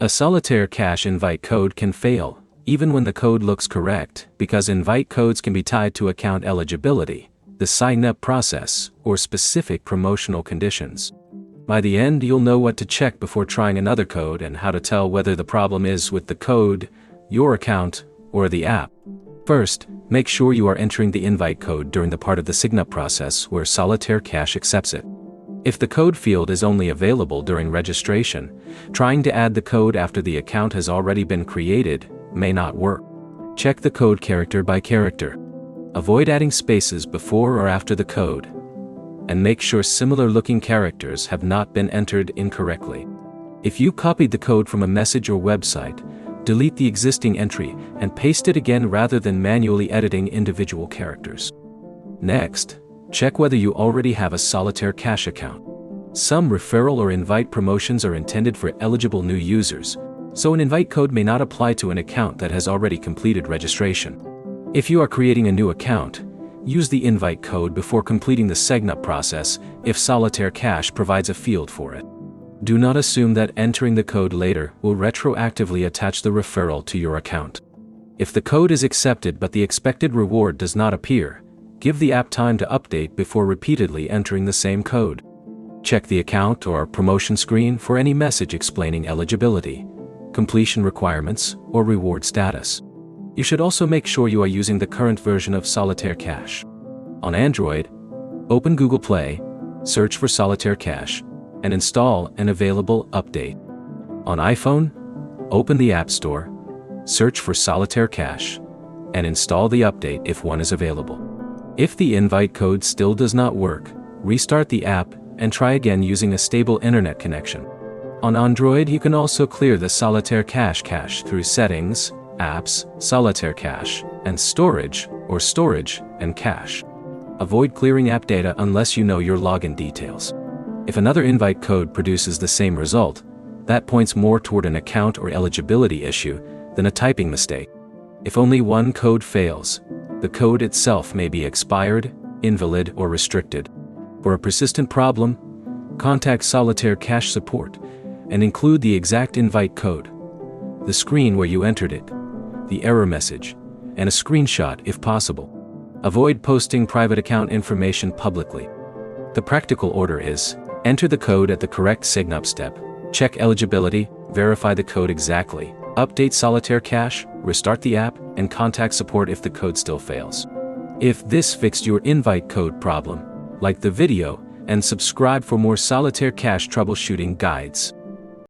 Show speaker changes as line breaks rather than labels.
A Solitaire cache invite code can fail, even when the code looks correct, because invite codes can be tied to account eligibility, the sign-up process, or specific promotional conditions. By the end, you'll know what to check before trying another code and how to tell whether the problem is with the code, your account, or the app. First, make sure you are entering the invite code during the part of the sign-up process where Solitaire cache accepts it. If the code field is only available during registration, trying to add the code after the account has already been created may not work. Check the code character by character. Avoid adding spaces before or after the code, and make sure similar-looking characters have not been entered incorrectly. If you copied the code from a message or website, delete the existing entry and paste it again rather than manually editing individual characters. Next, check whether you already have a Solitaire cache account. Some referral or invite promotions are intended for eligible new users, so an invite code may not apply to an account that has already completed registration. If you are creating a new account, use the invite code before completing the sign-up process if Solitaire cache provides a field for it. Do not assume that entering the code later will retroactively attach the referral to your account. If the code is accepted but the expected reward does not appear, give the app time to update before repeatedly entering the same code. Check the account or promotion screen for any message explaining eligibility, completion requirements, or reward status. You should also make sure you are using the current version of Solitaire cache. On Android, open Google Play, search for Solitaire cache, and install an available update. On iPhone, open the App Store, search for Solitaire cache, and install the update if one is available. If the invite code still does not work, restart the app and try again using a stable internet connection. On Android, you can also clear the Solitaire cache through Settings, Apps, Solitaire cache, and Storage, or Storage and Cache. Avoid clearing app data unless you know your login details. If another invite code produces the same result, that points more toward an account or eligibility issue than a typing mistake. If only one code fails, the code itself may be expired, invalid, or restricted. For a persistent problem, contact Solitaire cache support and include the exact invite code, the screen where you entered it, the error message, and a screenshot if possible. Avoid posting private account information publicly. The practical order is: enter the code at the correct sign-up step, check eligibility, verify the code exactly, update Solitaire cache, restart the app, and contact support if the code still fails. If this fixed your invite code problem, like the video and subscribe for more Solitaire cache troubleshooting guides.